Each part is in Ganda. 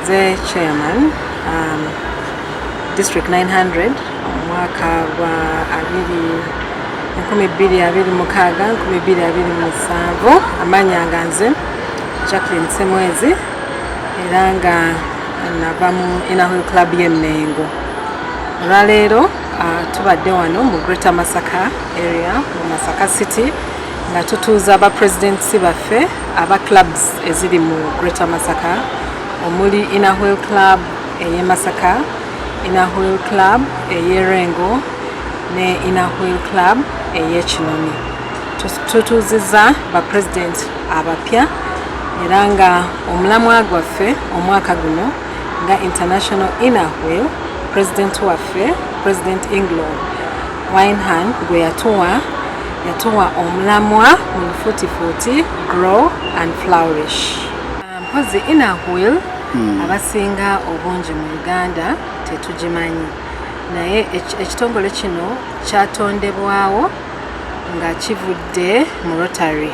nze chairman district 900 omwaka wa 2026 amanya nga nze Jacqueline Semwezi era nga nava mu Inner Wheel Club y'Emmengo. Olwaleero tubadde wano mu Greater Masaka area mu Masaka City nga tutuuza aba presidents baffe aba clubs eziri mu Greater Masaka omuli Inner Wheel Club eye Masaka, Inner Wheel Club eye Rengo ne Inner Wheel Club eye Kinoni. Tutuuzizza ba president abapya era nga omulamwa gwaffe omwaka guno nga International Inner Wheel president waffe President England Winehan gwe yatuwa omulamwa mu futi grow and flourish. Mpozi Inner Wheel abasinga obungi mu Uganda tetugimanyi naye ekitongole kino kyatondebwawo nga kivudde mu Rotary.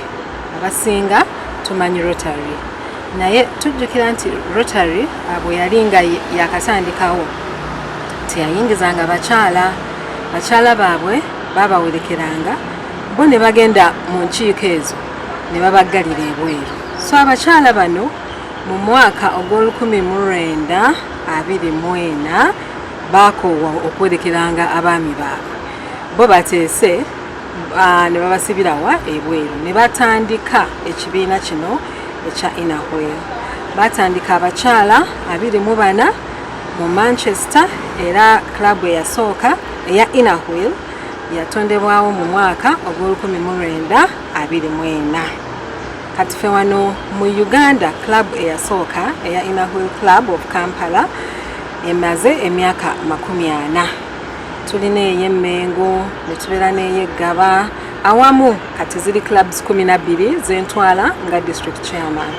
Abasinga tumanyi Rotary naye tujjukira nti Rotary bwe yali nga yakatandikawo teyayingizanga bakyala baabwe babawerekeranga bo ne bagenda mu nkiiko ezo ne babaggalira ebweru. So abakyala bano mu mwaka ogw'1924 bakoowa okwerekeranga abaami baabwe bo bateese ne babasibirawa ebweru ne batandika ekibiina kino ekya Inner Wheel. Batandika abakyala 24 mu Manchester era club eyasooka eya Inner Wheel yatondebwawo mu mwaka ogw'1924. Kati ffe wano mu Uganda club eyasooka eya Inner Wheel Club of Kampala emaze emyaka 40. Tulina ey'Emmengo ne tubeera n'ey'Eggaba awamu kati ziri clubs 12 zentwala nga district chairman.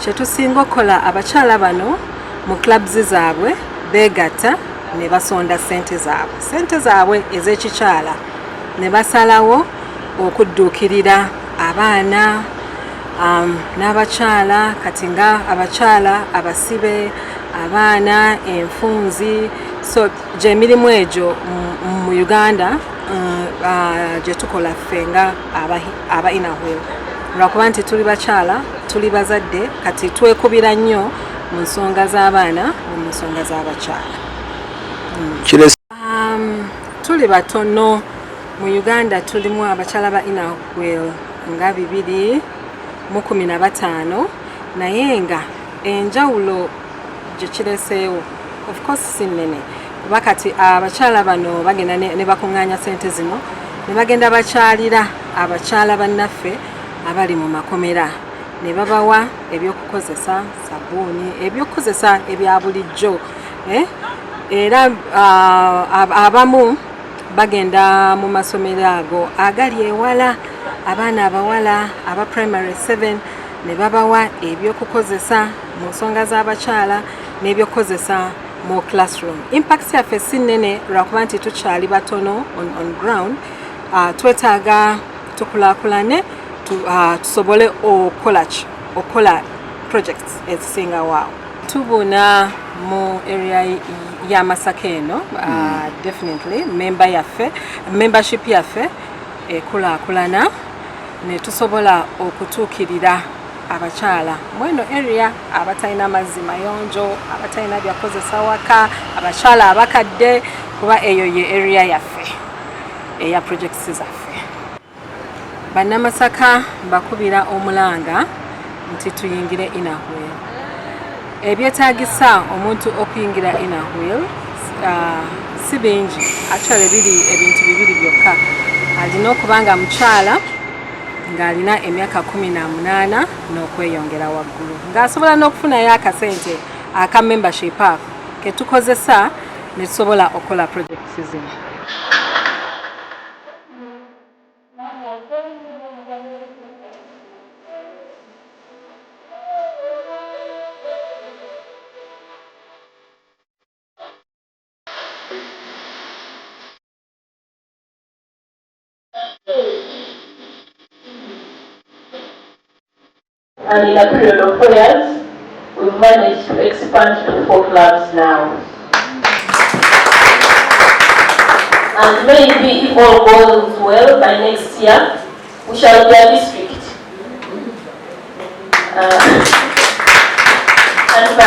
Kyetusinga okukola abakyala bano mu clubs zaabwe beegatta ne basonda ssente zaabwe ez'ekikyala ne basalawo okudduukirira abaana n'abakyala kati nga abakyala abasibe abaana enfunzi. So gy'emirimu egyo mu Uganda gye tukola ffe nga aba Inner Wheel lwakuba nti tuli bakyala tuli bazadde kati twekubira nnyo mu nsonga z'abaana mu nsonga z'abakyala. Tuli batono mu Uganda tulimu abakyala ba Inner Wheel nga 215 naye nga enjawulo gye kireseewo of course si nnene kuba kati abakyala bano bagenda ne bakuŋŋaanya ssente zino ne bagenda bakyalira abakyala bannaffe abali mu makomera ne babawa ebyokukozesa sabbuuni ebyokukozesa ebya bulijjo era abamu bagenda mu masomero ago agali ewala abaana abawala aba primary 7 ne babawa ebyokukozesa mu nsonga z'abakyala n'ebyokukozesa mu classroom. Impact yaffe si nnene lwakuba nti tukyali batono on ground. Twetaaga tukulaakulane tusobole okukola projects ezisinga waawo. Tubuna mu area ya Masaka eno definitely membership yaffe ekulaakulana ne tusobola okutuukirira abakyala mweno area abatalina mazzi mayonjo abatalina byakozesa waka abakyala abakadde kuba eyo ye area yaffe eya projects zaffe. Bannamasaka bakubira omulanga nti tuyingire Inner Wheel. Ebyetaagisa omuntu okuyingira Inner Wheel si bingi actually biri ebintu bibiri byokka. Alina okubanga mukyala ng'alina emyaka 18 n'okweyongera waggulu ng'asobola n'okufunayo akasente aka membership ako ke tukozesa ne tusobola okukola projects zino. And in a period of 4 years, we've managed to expand to 4 clubs now. And maybe if all goes well, by next year, we shall be a district. And the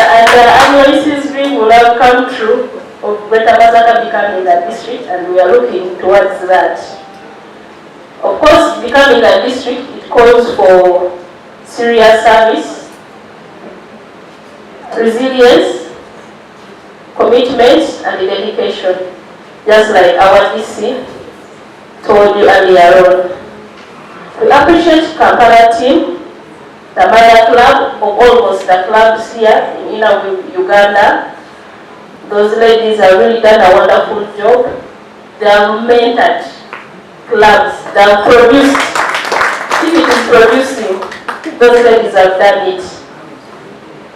annual dream will have come true of Greater Masaka becoming a district, and we are looking towards that. Of course, becoming a district, it calls for serious service, resilience, commitment, and dedication, just like our DC told you earlier on. We appreciate Kampala team, the mother club of almost the clubs here in Uganda. Those ladies have really done a wonderful job. They have mentored clubs, they have produced. If it is producing, those ladies have done it.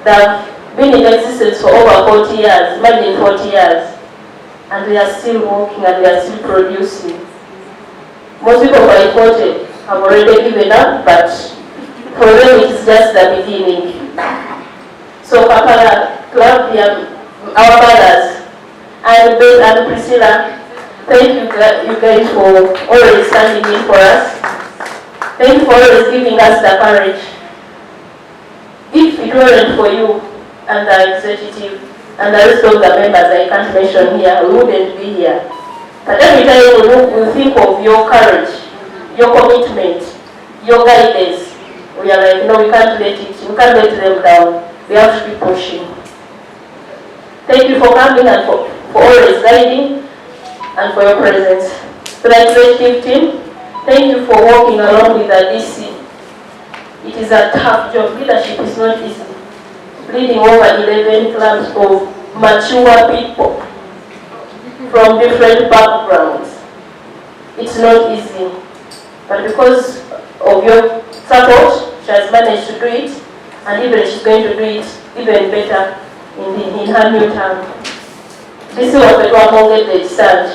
They have been in existence for over 40 years, imagine 40 years. And they are still working and they are still producing. Most people by 40 have already given up, but for them it is just the beginning. So Kampala Club, our mothers, and Beth and Priscilla, thank you guys for always standing in for us. Thank you for always giving us the courage. If it weren't for you and the executive and the rest of the members I can't mention here, we wouldn't be here. But every time we look, we think of your courage, your commitment, your guidance. We are like, no, we can't let them down. We have to be pushing. Thank you for coming and for always guiding and for your presence. To the executive team, thank you for working along with the DC. It is a tough job. Leadership is not easy. Leading over 11 clubs of mature people from different backgrounds. It's not easy. But because of your support, she has managed to do it, and even she's going to do it even better in her new term. This is what we want to stand.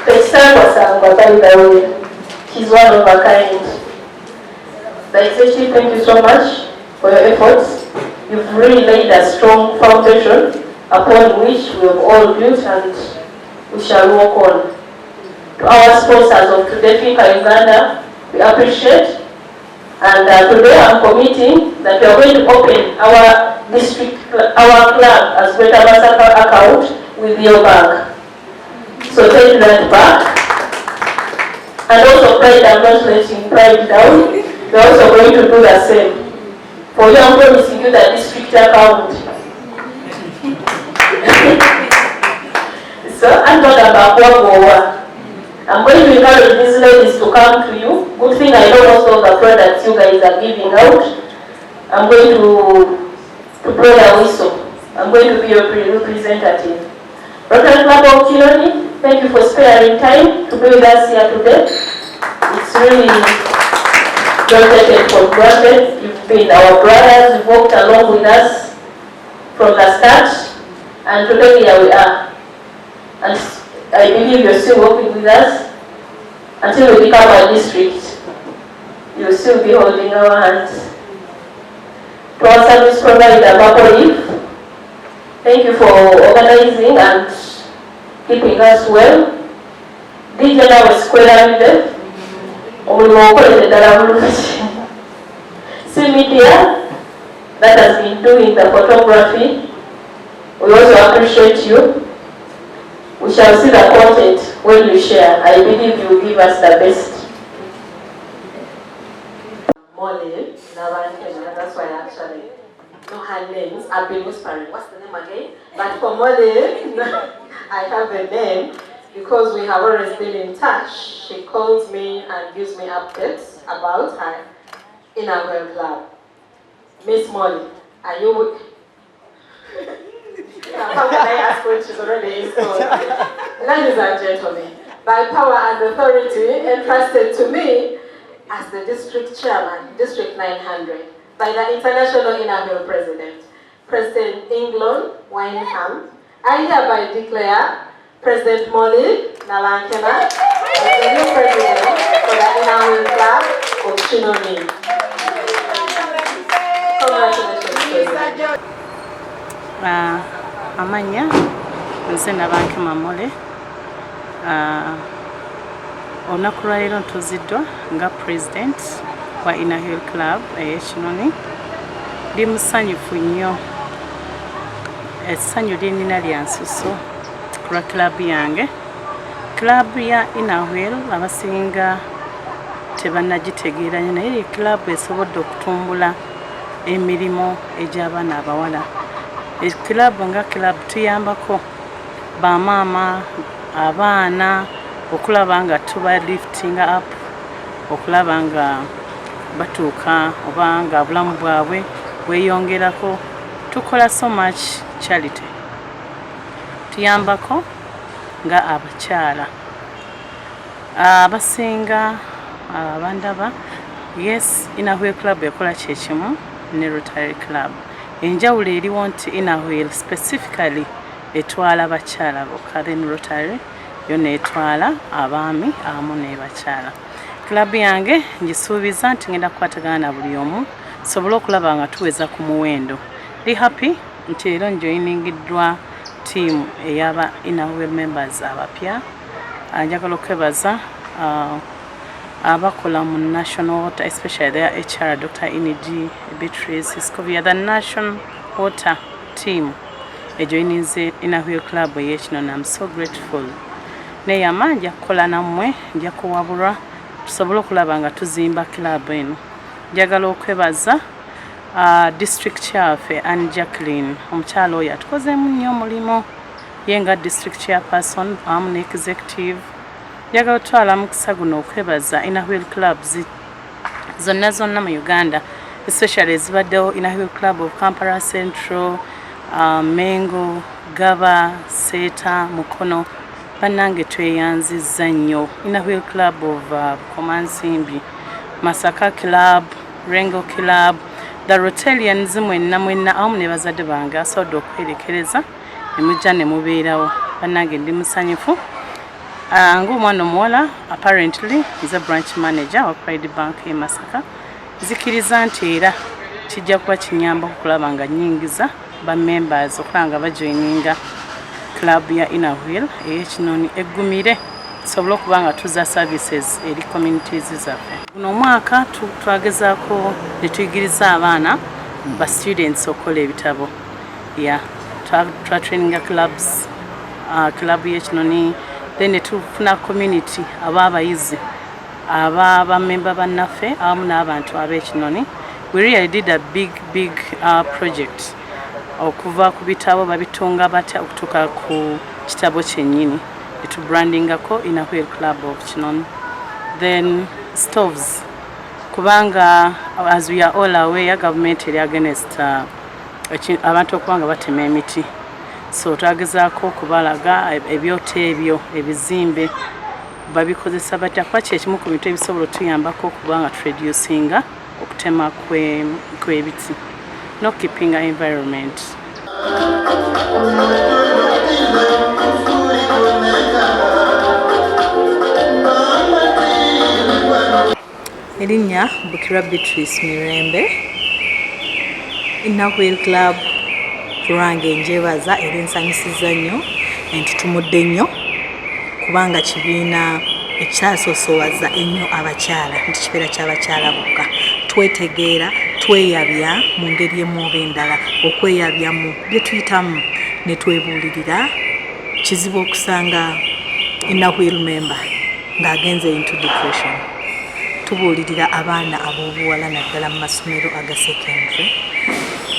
The stand was by the way. She's one of a kind. The executive, thank you so much for your efforts. You've really laid a strong foundation upon which we have all built and we shall work on. To our sponsors of today, Finca Uganda, we appreciate. And today I'm committing that we are going to open our district, our club as Greater Masaka account with your bank. So take that back. And also Pride, I'm not letting Pride down. We're also going to do the same. For you, I'm promising you the district account. So I'm not about what I'm going to encourage these ladies to come to you. Good thing I know most of the products you guys are giving out. I'm going to blow the whistle. I'm going to be your representative. Rotary Club of Kiloni, thank you for sparing time to be with us here today. It's really don't take it for granted. You've been our brothers, you've walked along with us from the start, and today here we are. And I believe you're still working with us until we become a district. You'll still be holding our hands. To our service provider, Maple Leaf, thank you for organizing and keeping us well. DJ now is Square See media that has been doing the photography. We also appreciate you. We shall see the content when you share. I believe you will give us the best. Molly, that's why I actually know her names. I've been whispering. What's the name again? But for Molly, I have a name because we have always been in touch. She calls me and gives me updates about her in our club. Miss Molly, are you? How can I ask when she's already installed? Ladies and gentlemen, by power and authority entrusted to me as the district chairman, District 900, by the International Inner President, President England Wineham, I hereby declare President Molly Nalankena as the new president for the Inner Club of Kiloni. Amanya nze Nabanke Mamole. Olunaku lwa leero ntuziddwa nga president wa Inner Hill Club ey'Ekinoni. Ndi musanyufu nnyo. Essanyu lye nnina lya nsusso ku lwa club yange. Club ya Inner Hill abasinga tebannagitegeera nnyo naye club esobodde okutumbula emirimu egy'abaana abawala. Club nga club tuyambako bamaama abaana okulaba nga tuba lifting up, okulaba nga batuuka oba nga obulamu bwabwe bweyongerako. Tukola so much charity. Tuyambako nga abakyala abasinga abandaba. Yes, Inner Hill Club ekola kyekimu ne Rotary Club. Enjawulo eriwo nti Inner Hill specifically etwala abakyala bokka, then Rotary yonna etwala abaami awamu n'abakyala. Club yange ngisuubiza nti ngenda kukwatagana na buli omu sobole okulaba nga tuweza ku muwendo. Ndi happy nti leero njoyiningiddwa team ey'aba Inner Hill members abapya. Njagala okwebaza abakola mu National Water, especially their HR, Dr. Inidi Beatrice Scovia, the National Water team ejoininze Inner Hill Club ey'Ekinoni. I'm so grateful. Neyama nja kukola nammwe, nja kuwabulwa tusobole okulaba nga tuzimba club eno. Njagala okwebaza district chaffe Anne Jacqueline, omukyala oyo atukozeemu nnyo omulimu ye nga district chairperson awamu ne executive. Njagala otwala mukisa guno okwebaza Inner Hill Clubs zonna mu Uganda, especially ezibaddewo Inner Hill Club of Kampala Central, Mengo, Gaba, Seta, Mukono. Bannange tweyanzizza nnyo. Inner Hill Club of Komansimbi, Masaka Club, Rengo Club, the Rotarians mwenna awamu ne bazadde bange asobodde okwerekereza ne mujja ne mubeerawo. Bannange ndi musanyufu. Ng'omwana omuwala apparently nze branch manager wa Pride Bank e Masaka. Nzikiriza nti era kijja kuba kinyamba okulaba nga nnyingiza ba members okulaba nga bajoininga club ya Inner Hill ey'Ekinoni eggumire tusobole okuba nga tuzza services eri communities zaffe. Guno omwaka twagezaako ne tuyigiriza abaana ba students okukola ebitabo. Twatraininga clubs, club y'Ekinoni, then ne tufuna community ab'abayizi abamemba bannaffe awamu n'abantu ab'Ekinoni. We really did a big project. Okuva ku bitabo babitunga batya okutuuka ku kitabo kyennyini etubrandingako Inner Hill Club of Kinoni. Then stoves, kubanga as we are all aware government eri against abantu okubanga batema emiti, so twagezaako okubalaga ebyoto ebyo ebizimbe babikozesa batya kuba kyekimu ku bintu ebisobola otuyambako okubanga tureducinga okutema kw'ebiti. No keeping our environment. Erinnya Bukira Beatrice Mirembe. Inner Hill Club turange njebaza era ensanyusiza nnyo entutumudde nnyo kubanga kibiina ekyasosowaza ennyo abakyala nti kibeera ky'abakyala bokka. Twetegeera, tweyabya mu ngeri emu oba endala, okweyabya mu bye tuyitamu ne twebuulirira. Kizibu okusanga Inner Hill member ng'agenze into depression. Tubuulirira abaana ab'obuwala naddala mu masomero aga secondary.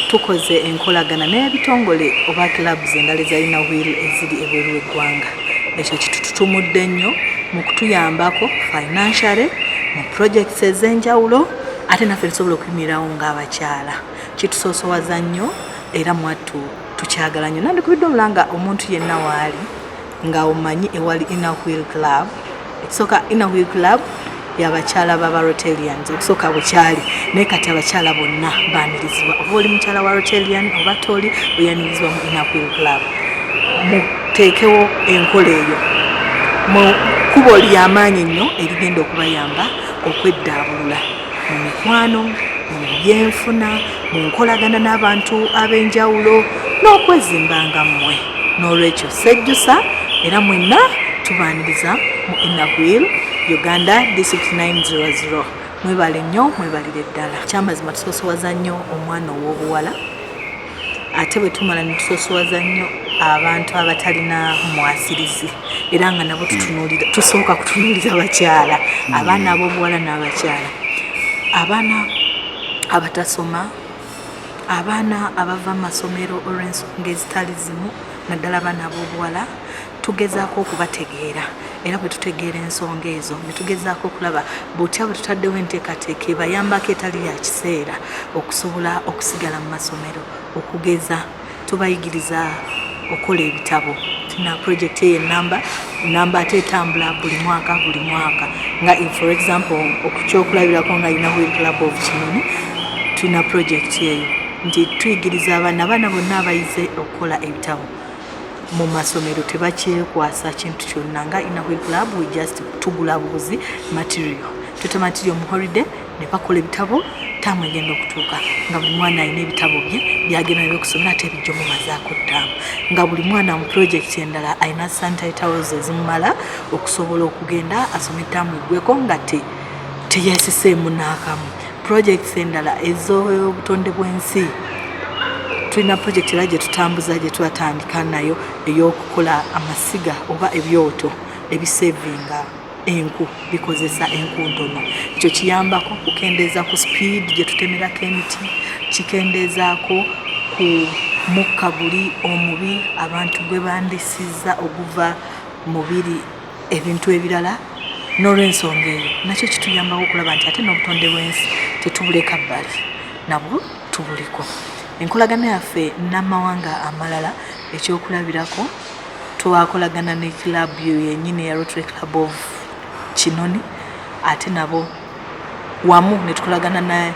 Tukoze enkolagana n'ebitongole oba clubs endala za Inner Hill eziri ebweru w'eggwanga. Ekyo kitutumudde nnyo mu kutuyambako financially mu projects ez'enjawulo, ate naffe tusobola okuyimirirawo ng'abakyala. Kitusoosowaza nnyo era mwattu tukyagala nnyo. Nandikubidde omulanga omuntu yenna waali nga omanyi ewali Inner Hill Club. Ekisooka Inner Hill Club y'abakyala b'aba Rotarians, okusooka bukyali naye kati abakyala bonna baanirizibwa. Oba oli mukyala wa Rotarian oba toli oyanirizibwa mu Inner Hill Club. Muteekewo enkola eyo mu kkubo ly'amaanyi nnyo erigenda okubayamba okweddaabulula mu mikwano, mu byenfuna, mu nkolagana n'abantu ab'enjawulo n'okwezimbanga mmwe. N'olwekyo sejjusa era mwenna tubaaniriza mu Inner Wheel Uganda District 900. Mwebale nnyo, mwebalire ddala. Kyamazima tusoosowaza nnyo omwana ow'obuwala ate bwe tumala ne tusoosowaza nnyo abantu abatalina mwasirizi era nga nabo tusooka kutunuulira bakyala, abaana ab'obuwala n'abakyala, abaana abatasoma, abaana abava mu masomero olw'ensonga ezitali zimu, naddala abaana ab'obuwala. Tugezaako okubategeera era bwe tutegeera ensonga ezo ne tugezaako okulaba butya bwe tutaddewo enteekateeka ebayambako etali ya kiseera okusobola okusigala mu masomero. Okugeza tubayigiriza okukola ebitabo. Tulina project enamba ate etambula buli mwaka nga for example okukyokulabirako nga Inner Wheel Club of Kinoni tulina project eyo nti tuyigiriza abaana bonna abayize okukola ebitabo mu masomero tebakyekwasa kintu kyonna. Nga Inner Wheel Club we just tugula buzi material, tuta material mu holiday ne bakola ebitabo taamu egenda okutuuka nga buli mwana alina ebitabo bye byagenda by'okusomera ate ebijjo mumazaako ttaamu, nga buli mwana mu project endala alina sanitary towels ezimumala okusobola okugenda asome ttaamu eggweko nga teyeesiseemu n'akamu. Projects endala ez'obutonde bw'ensi tulina project era gye tutambuza gye twatandika nayo ey'okukola amasiga oba ebyoto ebisevinga enku bikozesa enku ntono. Ekyo kiyambako kukendeeza ku speed gye tutemerako emiti, kikendeezaako ku mukka guli omubi abantu gwe bandisizza oguva mubiri ebintu ebirala. N'olw'ensonga eyo nakyo kituyambako okulaba nti ate n'obutonde bw'ensi tetubuleka bbali, nabwo tubuliko. Enkolagana yaffe n'amawanga amalala ekyokulabirako twakolagana ne club yennyini ya Rotary Club of Kinoni ate nabo wamu ne tukolagana na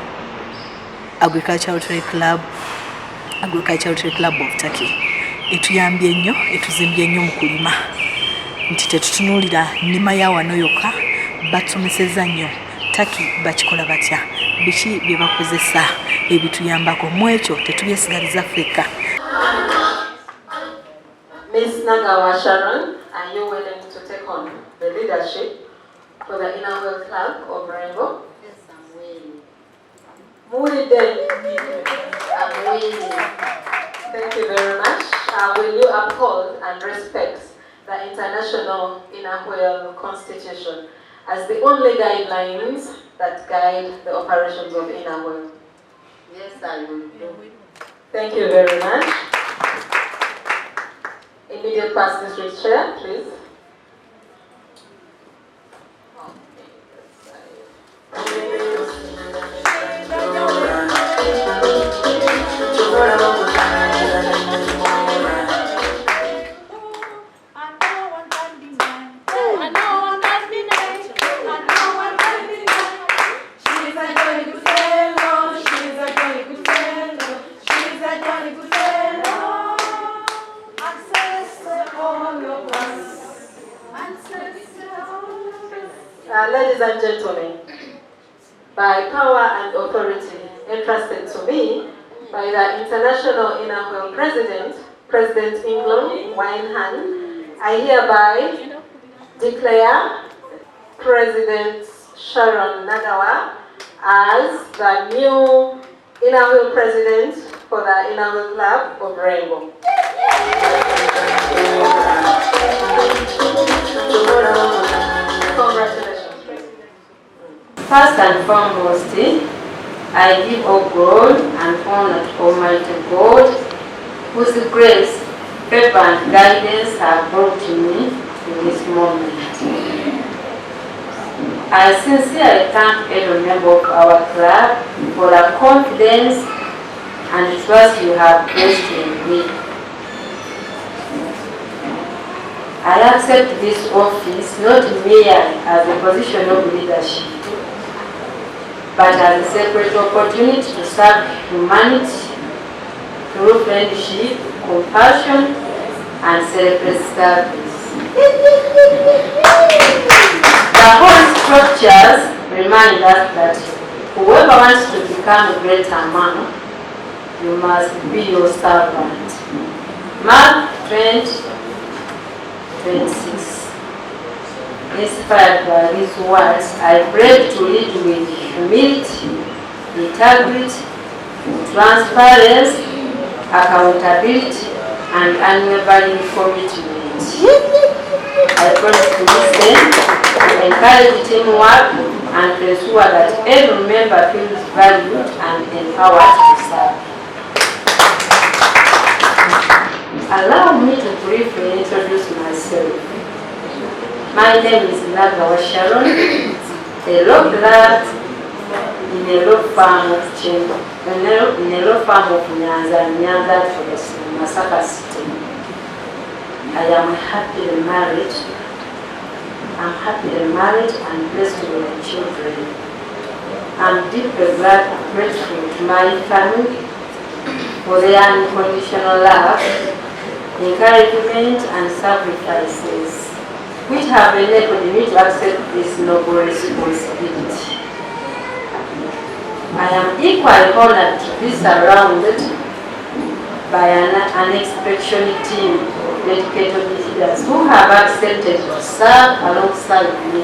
Agricultural Rotary Club of Turkey. Etuyambye nnyo, etuzimbye nnyo mu kulima nti tetutunuulira nnima ya wano yokka, batusomesezza nnyo Turkey bakikola batya, biki bye bakozesa ebituyambako mu ekyo tetubyesigaliza ffekka. Ms. Nagawa Sharon, are you willing to take on the leadership for the Inner Wheel Club of Rainbow? Yes, I'm willing. I'm willing. Thank you very much. Will you uphold and respect the International Inner Wheel Constitution as the only guidelines that guide the operations of Inner Wheel? Yes, I will do. Thank you very much. Immediate past district chair, please. Ladies and gentlemen, by power and authority entrusted to me by the International Inner Wheel President, President England Winehan, I hereby declare President Sharon Nagawa as the new Inner Wheel President for the Inner Wheel Club of Rainbow. Congratulations. First and foremost, I give all glory and honor to Almighty God, whose grace, favor, and guidance have brought me to this moment. I sincerely thank every member of our club for the confidence and trust you have placed in me. I accept this office not merely as a position of leadership, but as a separate opportunity to serve humanity through friendship, compassion, and selfless service. The whole structures remind us that Whoever wants to become a greater man, you must be your servant. Mark 20:26. Inspired by these words, I pray to lead with humility, integrity, transparency, accountability, and unwavering commitment. I promise to listen, to encourage teamwork, and to ensure that every member feels valued and empowered to serve. Allow me to briefly introduce myself. My name is Nagawa Sharon, a law clerk in a law firm of Nyanza Forest in Masaka City. I am happily married. I'm happily married and blessed with children. I'm deeply grateful to my family for their unconditional love, encouragement, and sacrifices, which have enabled me to accept this noble responsibility. I am equally honored to be surrounded by an exceptional team of dedicated leaders who have accepted to serve alongside me.